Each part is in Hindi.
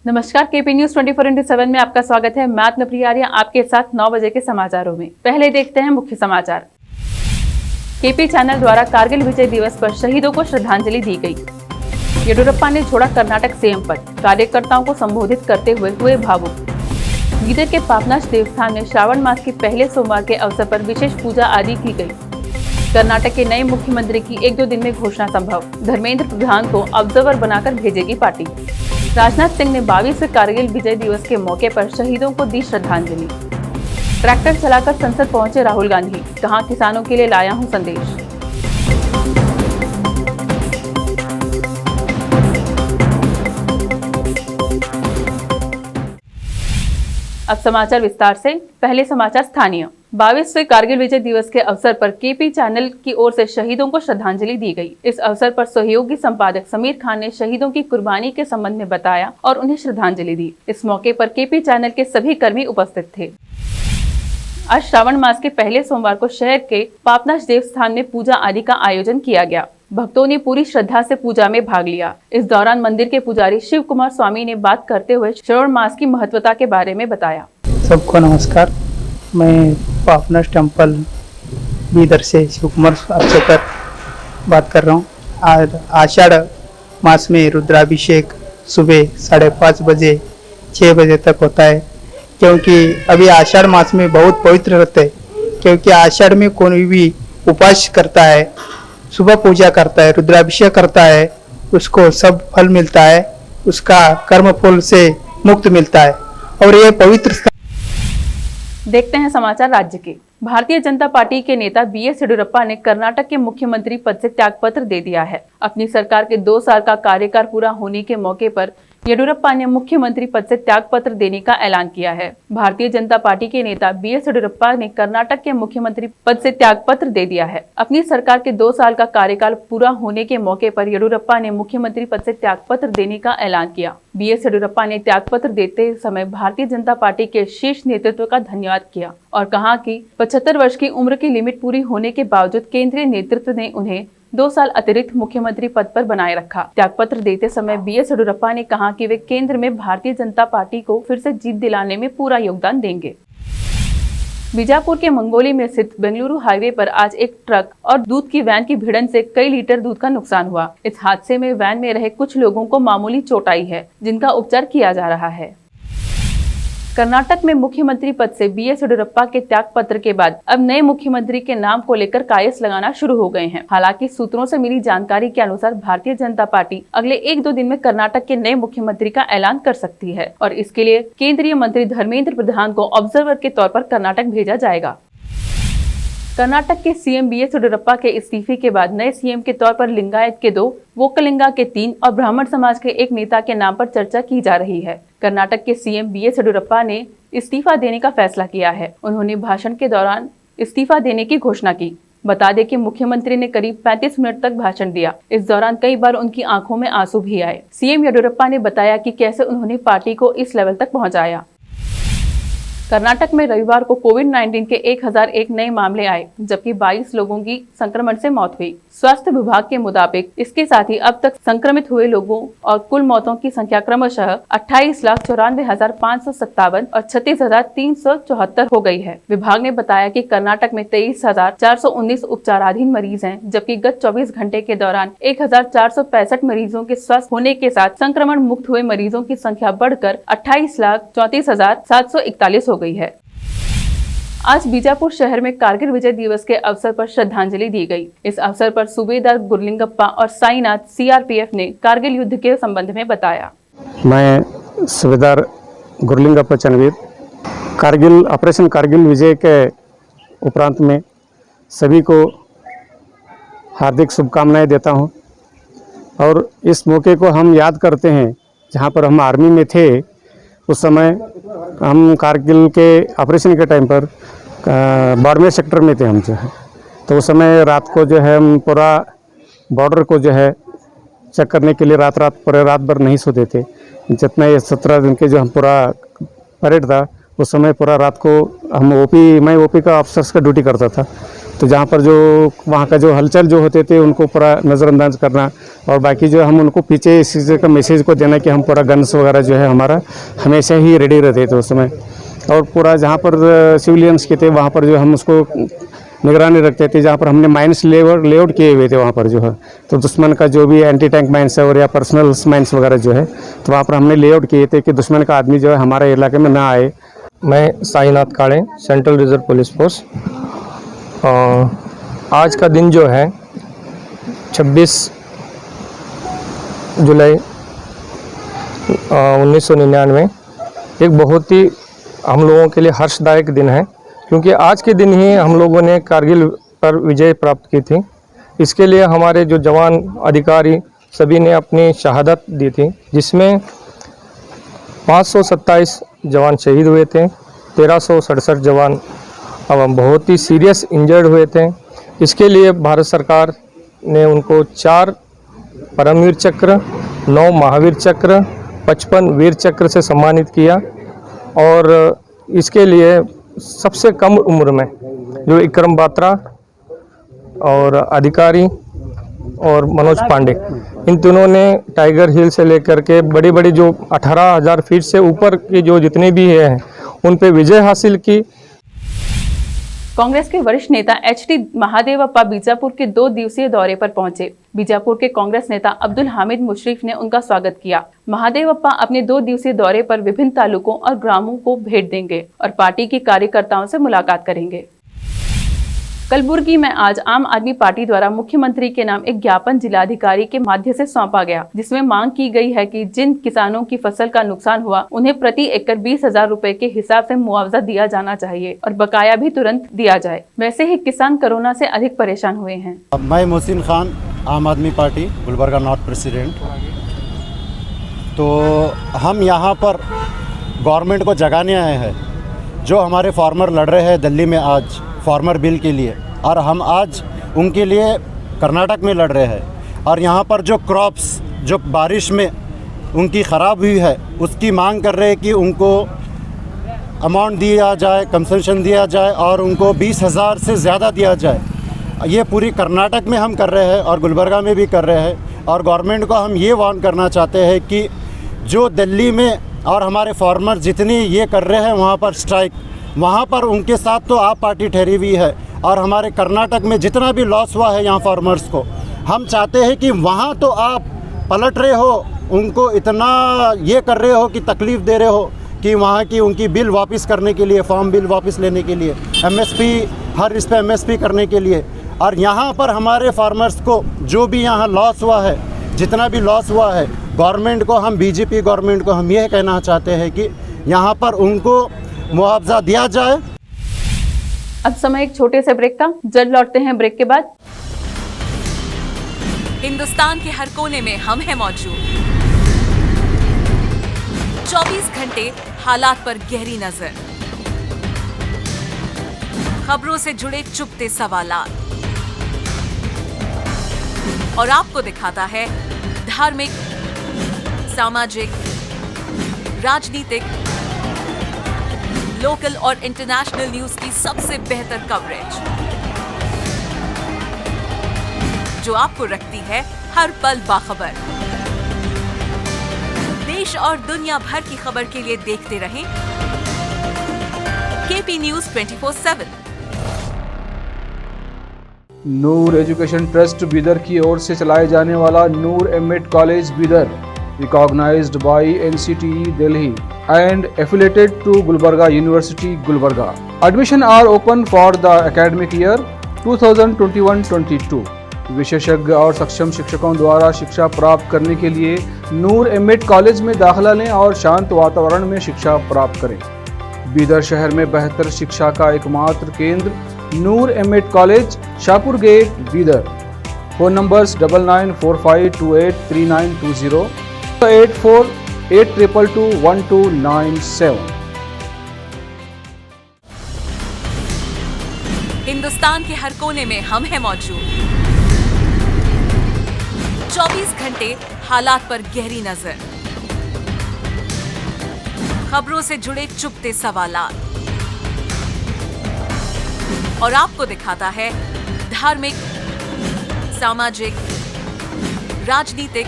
नमस्कार, केपी न्यूज 24/7 में आपका स्वागत है। मैं आत्मप्रिया आर्या आपके साथ 9 बजे के समाचारों में। पहले देखते हैं मुख्य समाचार। केपी चैनल द्वारा कारगिल विजय दिवस पर शहीदों को श्रद्धांजलि दी गई। येडियुरप्पा ने छोड़ा कर्नाटक सीएम पद, कार्यकर्ताओं को संबोधित करते हुए भावुक। बीदर के पापनाश देवस्थान में श्रावण मास के पहले सोमवार के अवसर पर विशेष पूजा आदि की गई। कर्नाटक के नए मुख्यमंत्री की 1-2 दिन में घोषणा संभव, धर्मेंद्र प्रधान को ऑब्जर्वर बनाकर भेजेगी पार्टी। राजनाथ सिंह ने 22वें कारगिल विजय दिवस के मौके पर शहीदों को दी श्रद्धांजलि। ट्रैक्टर चलाकर संसद पहुंचे राहुल गांधी, कहा किसानों के लिए लाया हूं संदेश। अब समाचार विस्तार से। पहले समाचार स्थानीय। 22वें कारगिल विजय दिवस के अवसर पर केपी चैनल की ओर से शहीदों को श्रद्धांजलि दी गई। इस अवसर पर सहयोगी संपादक समीर खान ने शहीदों की कुर्बानी के संबंध में बताया और उन्हें श्रद्धांजलि दी। इस मौके पर केपी चैनल के सभी कर्मी उपस्थित थे। आज श्रावण मास के पहले सोमवार को शहर के पापनाश देवस्थान में पूजा आदि का आयोजन किया गया। भक्तों ने पूरी श्रद्धा से पूजा में भाग लिया। इस दौरान मंदिर के पुजारी शिव कुमार स्वामी ने बात करते हुए श्रावण मास की महत्वता के बारे में बताया। सबको नमस्कार। मैं पापनाश टेम्पल बीदर से शिव कुमार अक्षकर बात कर रहा हूँ। आज आषाढ़ मास में रुद्राभिषेक सुबह 5:30 बजे 6 बजे तक होता है, क्योंकि अभी आषाढ़ मास में बहुत पवित्र रहते हैं। क्योंकि आषाढ़ में कोई भी उपवास करता है, सुबह पूजा करता है, रुद्राभिषेक करता है, उसको सब फल मिलता है, उसका कर्म फल से मुक्त मिलता है और ये पवित्र। देखते हैं समाचार राज्य के। भारतीय जनता पार्टी के नेता बीएस येडियुरप्पा ने कर्नाटक के मुख्यमंत्री पद से त्यागपत्र दे दिया है। अपनी सरकार के 2 साल का कार्यकाल पूरा होने के मौके पर येडियुरप्पा ने मुख्यमंत्री पद से त्यागपत्र देने का ऐलान किया है। भारतीय जनता पार्टी के नेता बीएस येडियुरप्पा ने कर्नाटक के मुख्यमंत्री पद से त्यागपत्र दे दिया है। अपनी सरकार के 2 साल का कार्यकाल पूरा होने के मौके पर येडियुरप्पा ने मुख्यमंत्री पद से त्यागपत्र देने का ऐलान किया। बीएस येडियुरप्पा ने त्यागपत्र देते समय भारतीय जनता पार्टी के शीर्ष नेतृत्व का धन्यवाद किया और कहा कि 75 वर्ष की उम्र की लिमिट पूरी होने के बावजूद केंद्रीय नेतृत्व ने उन्हें 2 साल अतिरिक्त मुख्यमंत्री पद पर बनाए रखा। त्यागपत्र देते समय बीएस येडियुरप्पा ने कहा कि वे केंद्र में भारतीय जनता पार्टी को फिर से जीत दिलाने में पूरा योगदान देंगे। बीजापुर के मंगोली में स्थित बेंगलुरु हाईवे पर आज एक ट्रक और दूध की वैन की भिड़ंत से कई लीटर दूध का नुकसान हुआ। इस हादसे में वैन में रहे कुछ लोगों को मामूली चोट आई है, जिनका उपचार किया जा रहा है। कर्नाटक में मुख्यमंत्री पद से बीएस येडियुरप्पा के त्यागपत्र के बाद अब नए मुख्यमंत्री के नाम को लेकर कायस लगाना शुरू हो गए हैं। हालांकि सूत्रों से मिली जानकारी के अनुसार भारतीय जनता पार्टी अगले 1-2 दिन में कर्नाटक के नए मुख्यमंत्री का ऐलान कर सकती है और इसके लिए केंद्रीय मंत्री धर्मेंद्र प्रधान को ऑब्जर्वर के तौर पर कर्नाटक भेजा जाएगा। कर्नाटक के सीएम बीएस येडियुरप्पा के इस्तीफे के बाद नए सीएम के तौर पर लिंगायत के 2, वोक्कलिंगा के 3 और ब्राह्मण समाज के एक नेता के नाम पर चर्चा की जा रही है। कर्नाटक के सीएम बीएस येडियुरप्पा ने इस्तीफा देने का फैसला किया है। उन्होंने भाषण के दौरान इस्तीफा देने की घोषणा की। बता दें कि मुख्यमंत्री ने करीब 35 मिनट तक भाषण दिया। इस दौरान कई बार उनकी आंखों में आंसू भी आए। सीएम येडियुरप्पा ने बताया कि कैसे उन्होंने पार्टी को इस लेवल तक पहुंचाया। कर्नाटक में रविवार को कोविड-19 के 1001 नए मामले आए, जबकि 22 लोगों की संक्रमण से मौत हुई। स्वास्थ्य विभाग के मुताबिक इसके साथ ही अब तक संक्रमित हुए लोगों और कुल मौतों की संख्या क्रमशः 28,94,557 और 36,374 हो गई है। विभाग ने बताया कि कर्नाटक में 23,419 उपचाराधीन मरीज हैं, जबकि गत 24 घंटे के दौरान 1,465 मरीजों के स्वस्थ होने के साथ संक्रमण मुक्त हुए मरीजों की संख्या बढ़कर 28,34,741 हो गई है। आज बीजापुर शहर में कारगिल विजय दिवस के अवसर पर श्रद्धांजलि दी गई। इस अवसर पर सूबेदार गुरलिंगप्पा और साईनाथ सीआरपीएफ ने कारगिल युद्ध के संबंध में बताया। मैं सूबेदार गुरलिंगप्पा चनवीर कारगिल ऑपरेशन कारगिल विजय के उपरांत में सभी को हार्दिक शुभकामनाएं देता हूं और इस मौके को हम याद करते हैं जहां पर हम आर्मी में थे। उस समय हम कारगिल के ऑपरेशन के टाइम पर बाड़मेर सेक्टर में थे हम जो है, तो उस समय रात को जो है हम पूरा बॉर्डर को जो है चेक करने के लिए रात भर नहीं सोते थे। जितना ये 17 दिन के जो हम पूरा परेड था उस समय पूरा रात को हम मैं ओपी का ऑफिसर्स का ड्यूटी करता था। तो जहाँ पर जो वहाँ का जो हलचल जो होते थे उनको पूरा नज़रअंदाज करना, और बाकी जो हम उनको पीछे इस चीज़ का मैसेज को देना कि हम पूरा गन्स वगैरह जो है हमारा हमेशा ही रेडी रहते थे उस समय। और पूरा जहाँ पर सिविलियंस के थे वहाँ पर जो हम उसको निगरानी रखते थे, जहाँ पर हमने माइंस लेआउट किए हुए थे वहाँ पर जो है, तो दुश्मन का जो भी एंटी टैंक माइंस है और या पर्सनल माइंस वगैरह जो है, तो वहाँ पर हमने लेआउट किए थे कि दुश्मन का आदमी जो है हमारे इलाके में ना आए। मैं Sainath Kade, central reserve police force. आज का दिन जो है 26 जुलाई 1999 एक बहुत ही हम लोगों के लिए हर्षदायक दिन है, क्योंकि आज के दिन ही हम लोगों ने कारगिल पर विजय प्राप्त की थी। इसके लिए हमारे जो जवान अधिकारी सभी ने अपनी शहादत दी थी, जिसमें 527 जवान शहीद हुए थे, 1367 जवान बहुत ही सीरियस इंजर्ड हुए थे। इसके लिए भारत सरकार ने उनको 4 परमवीर चक्र, 9 महावीर चक्र, 55 वीर चक्र से सम्मानित किया। और इसके लिए सबसे कम उम्र में जो विक्रम बात्रा और अधिकारी और मनोज पांडे, इन तीनों ने टाइगर हिल से लेकर के बड़ी बड़ी जो 18,000 फीट से ऊपर की जो जितने भी हैं उन पे विजय हासिल की। कांग्रेस के वरिष्ठ नेता एचडी महादेवप्पा बीजापुर के 2 दिवसीय दौरे पर पहुंचे। बीजापुर के कांग्रेस नेता अब्दुल हामिद मुशरिफ ने उनका स्वागत किया। महादेवप्पा अपने 2 दिवसीय दौरे पर विभिन्न तालुकों और ग्रामों को भेंट देंगे और पार्टी के कार्यकर्ताओं से मुलाकात करेंगे। कलबुर्गी में आज आम आदमी पार्टी द्वारा मुख्यमंत्री के नाम एक ज्ञापन जिलाधिकारी के माध्यम से सौंपा गया, जिसमें मांग की गई है कि जिन किसानों की फसल का नुकसान हुआ उन्हें प्रति एकड़ 20,000 रुपए के हिसाब से मुआवजा दिया जाना चाहिए और बकाया भी तुरंत दिया जाए। वैसे ही किसान कोरोना से अधिक परेशान हुए हैं। मैं मोहसिन खान, आम आदमी पार्टी गुलबर्गा नॉर्थ प्रेसिडेंट। तो हम यहाँ पर गवर्नमेंट को जगाने आए हैं। जो हमारे फार्मर लड़ रहे हैं दिल्ली में आज फार्मर बिल के लिए, और हम आज उनके लिए कर्नाटक में लड़ रहे हैं। और यहाँ पर जो क्रॉप्स जो बारिश में उनकी ख़राब हुई है उसकी मांग कर रहे हैं कि उनको अमाउंट दिया जाए, कंसेशन दिया जाए और उनको 20,000 से ज़्यादा दिया जाए। ये पूरी कर्नाटक में हम कर रहे हैं और गुलबर्गा में भी कर रहे हैं। और गवर्नमेंट को हम ये वार्न करना चाहते हैं कि जो दिल्ली में और हमारे फार्मर जितनी ये कर रहे हैं वहाँ पर स्ट्राइक, वहाँ पर उनके साथ तो आप पार्टी ठहरी हुई है। और हमारे कर्नाटक में जितना भी लॉस हुआ है यहाँ फार्मर्स को, हम चाहते हैं कि वहाँ तो आप पलट रहे हो, उनको इतना ये कर रहे हो कि तकलीफ़ दे रहे हो कि वहाँ की उनकी बिल वापस करने के लिए, फार्म बिल वापस लेने के लिए, एमएसपी हर इस पे एमएसपी करने के लिए। और यहाँ पर हमारे फार्मर्स को जो भी यहाँ लॉस हुआ है, जितना भी लॉस हुआ है, गवर्नमेंट को हम बीजेपी गवर्नमेंट को हम यह कहना चाहते हैं कि यहाँ पर उनको मुआवजा दिया जाए। अब समय एक छोटे से ब्रेक का, जल्द लौटते हैं ब्रेक के बाद। हिंदुस्तान के हर कोने में हम हैं मौजूद। 24 घंटे हालात पर गहरी नजर, खबरों से जुड़े चुपते सवालात, और आपको दिखाता है धार्मिक, सामाजिक, राजनीतिक, लोकल और इंटरनेशनल न्यूज की सबसे बेहतर कवरेज, जो आपको रखती है हर पल बाखबर। देश और दुनिया भर की खबर के लिए देखते रहें KP news 24/7। Noor education trust Bidar की ओर से चलाए जाने वाला Noor MEd college Bidar, recognized by NCTE Delhi and affiliated to Gulbarga University Gulbarga. Admission are open for the academic year 2021-22. विशेषज्ञ और सक्षम शिक्षकों द्वारा शिक्षा प्राप्त करने के लिए नूर एमएड कॉलेज में दाखिला लें और शांत वातावरण में शिक्षा प्राप्त करें। बीदर शहर में बेहतर शिक्षा का एकमात्र केंद्र Noor MEd college, Shahpur gate, Bidar. Phone numbers 9945283920, 8482221297। Hindustan के हर कोने में हम हैं मौजूद। 24 घंटे हालात पर गहरी नजर, खबरों से जुड़े चुपते सवालात, और आपको दिखाता है धार्मिक, सामाजिक, राजनीतिक,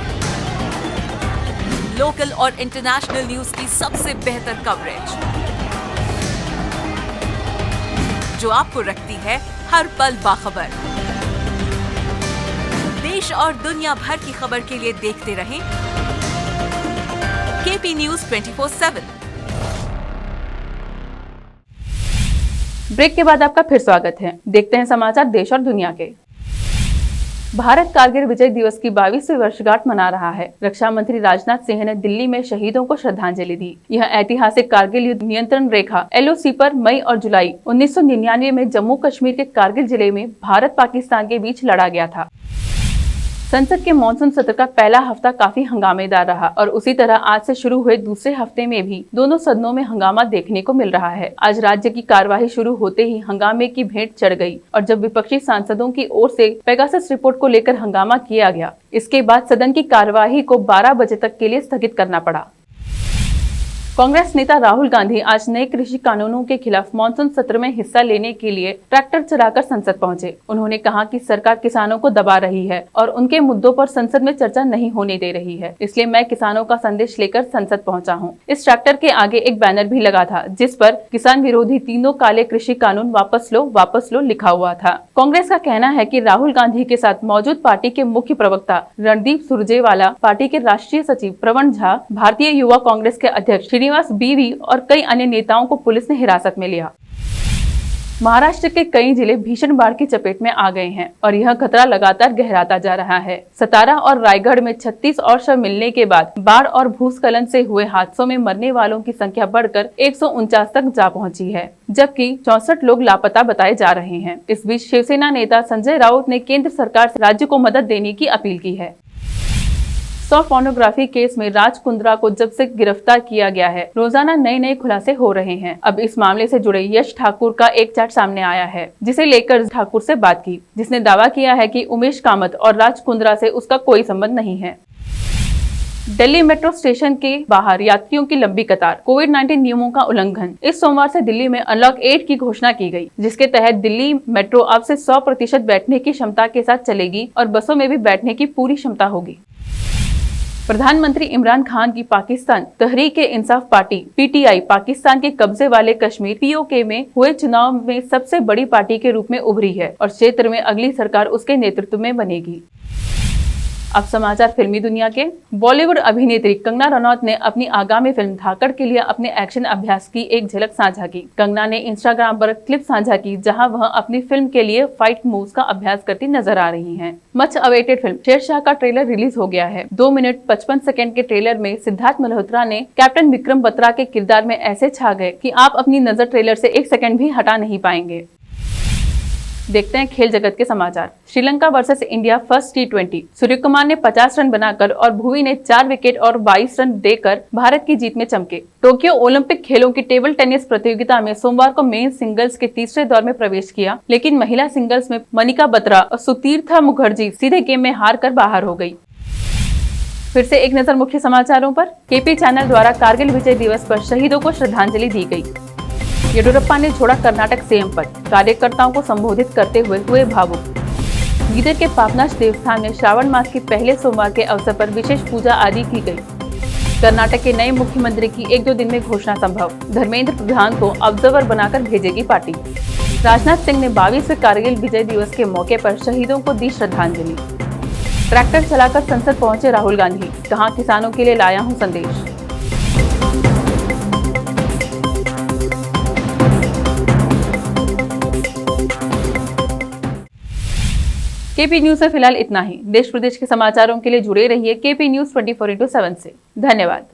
लोकल और इंटरनेशनल न्यूज की सबसे बेहतर कवरेज, जो आपको रखती है हर पल बाखबर। देश और दुनिया भर की खबर के लिए देखते रहें केपी न्यूज 24/7। ब्रेक के बाद आपका फिर स्वागत है। देखते हैं समाचार देश और दुनिया के। भारत कारगिल विजय दिवस की 22वीं वर्षगांठ मना रहा है। रक्षा मंत्री राजनाथ सिंह ने दिल्ली में शहीदों को श्रद्धांजलि दी। यह ऐतिहासिक कारगिल युद्ध नियंत्रण रेखा LOC पर मई और जुलाई 1999 में जम्मू कश्मीर के कारगिल जिले में भारत पाकिस्तान के बीच लड़ा गया था। संसद के मानसून सत्र का पहला हफ्ता काफी हंगामेदार रहा और उसी तरह आज से शुरू हुए दूसरे हफ्ते में भी दोनों सदनों में हंगामा देखने को मिल रहा है। आज राज्य की कार्यवाही शुरू होते ही हंगामे की भेंट चढ़ गई और जब विपक्षी सांसदों की ओर से पेगासस रिपोर्ट को लेकर हंगामा किया गया, इसके बाद सदन की कार्यवाही को 12 बजे तक के लिए स्थगित करना पड़ा। कांग्रेस नेता राहुल गांधी आज नए कृषि कानूनों के खिलाफ मानसून सत्र में हिस्सा लेने के लिए ट्रैक्टर चलाकर संसद पहुंचे। उन्होंने कहा कि सरकार किसानों को दबा रही है और उनके मुद्दों पर संसद में चर्चा नहीं होने दे रही है, इसलिए मैं किसानों का संदेश लेकर संसद पहुंचा हूं। इस ट्रैक्टर के आगे एक बैनर भी लगा था जिस पर किसान विरोधी तीनों काले कृषि कानून वापस लो लिखा हुआ था। कांग्रेस का कहना है कि राहुल गांधी के साथ मौजूद पार्टी के मुख्य प्रवक्ता रणदीप सुरजेवाला, पार्टी के राष्ट्रीय सचिव प्रवण झा, भारतीय युवा कांग्रेस के अध्यक्ष श्रीनिवास बीवी और कई अन्य नेताओं को पुलिस ने हिरासत में लिया। महाराष्ट्र के कई जिले भीषण बाढ़ की चपेट में आ गए हैं और यह खतरा लगातार गहराता जा रहा है। सतारा और रायगढ़ में 36 और शव मिलने के बाद बाढ़ और भूस्खलन से हुए हादसों में मरने वालों की संख्या बढ़कर 149 तक जा पहुंची है, जबकि 64 लोग लापता बताए जा रहे हैं। इस बीच शिवसेना नेता संजय राउत ने केंद्र सरकार से राज्य को मदद देने की अपील की है। सॉफ्ट पोर्नोग्राफी केस में राज कुंद्रा को जब से गिरफ्तार किया गया है, रोजाना नए खुलासे हो रहे हैं। अब इस मामले से जुड़े यश ठाकुर का एक चैट सामने आया है, जिसे लेकर ठाकुर से बात की, जिसने दावा किया है कि उमेश कामत और राज कुंद्रा से उसका कोई संबंध नहीं है। दिल्ली मेट्रो स्टेशन के बाहर यात्रियों की लंबी कतार, कोविड-19 नियमों का उल्लंघन। इस सोमवार से दिल्ली में अनलॉक 8 की घोषणा की गई, जिसके तहत दिल्ली मेट्रो अब से 100% बैठने की क्षमता के साथ चलेगी और बसों में भी बैठने की पूरी क्षमता होगी। प्रधानमंत्री इमरान खान की पाकिस्तान तहरीक-ए-इंसाफ पार्टी PTI पाकिस्तान के कब्जे वाले कश्मीर POK में हुए चुनाव में सबसे बड़ी पार्टी के रूप में उभरी है और क्षेत्र में अगली सरकार उसके नेतृत्व में बनेगी। अब समाचार फिल्मी दुनिया के। बॉलीवुड अभिनेत्री कंगना रनौत ने अपनी आगामी फिल्म धाकड़ के लिए अपने एक्शन अभ्यास की एक झलक साझा की। कंगना ने इंस्टाग्राम पर क्लिप साझा की जहां वह अपनी फिल्म के लिए फाइट मूव्स का अभ्यास करती नजर आ रही हैं। मच अवेटेड फिल्म शेरशाह का ट्रेलर रिलीज हो गया है। 2 मिनट 55 सेकंड के ट्रेलर में सिद्धार्थ मल्होत्रा ने कैप्टन विक्रम बत्रा के किरदार में ऐसे छा गए कि आप अपनी नजर ट्रेलर से 1 सेकंड भी हटा नहीं पाएंगे। देखते हैं खेल जगत के समाचार। Sri Lanka versus India first T20। Suryakumar ने 50 रन बनाकर और भुवी ने 4 विकेट और 22 रन देकर भारत की जीत में चमके। टोक्यो ओलंपिक खेलों की टेबल टेनिस प्रतियोगिता में सोमवार को मेन सिंगल्स के तीसरे दौर में प्रवेश किया, लेकिन महिला सिंगल्स में मनिका बत्रा और सुतीर्था मुखर्जी सीधे गेम में हार कर बाहर हो गई। फिर से एक नजर मुख्य समाचारों पर। केपी चैनल द्वारा कारगिल विजय दिवस पर शहीदों को श्रद्धांजलि दी गई। येडियुरप्पा ने छोड़ा कर्नाटक CM पद, कार्यकर्ताओं को संबोधित करते हुए भावुक। बीदर के पापनाश देवस्थान में श्रावण मास के पहले सोमवार के अवसर पर विशेष पूजा आदि की गई। कर्नाटक के नए मुख्यमंत्री की 1-2 दिन में घोषणा संभव, धर्मेंद्र प्रधान को ऑब्जर्वर बनाकर भेजेगी पार्टी। राजनाथ सिंह ने 22वें कारगिल विजय दिवस के मौके पर शहीदों को दी श्रद्धांजलि। ट्रैक्टर चलाकर संसद पहुंचे राहुल गांधी, कहा किसानों के लिए लाया हूं संदेश। केपी न्यूज से फिलहाल इतना ही। देश प्रदेश के समाचारों के लिए जुड़े रहिए केपी न्यूज 24/7 से। धन्यवाद।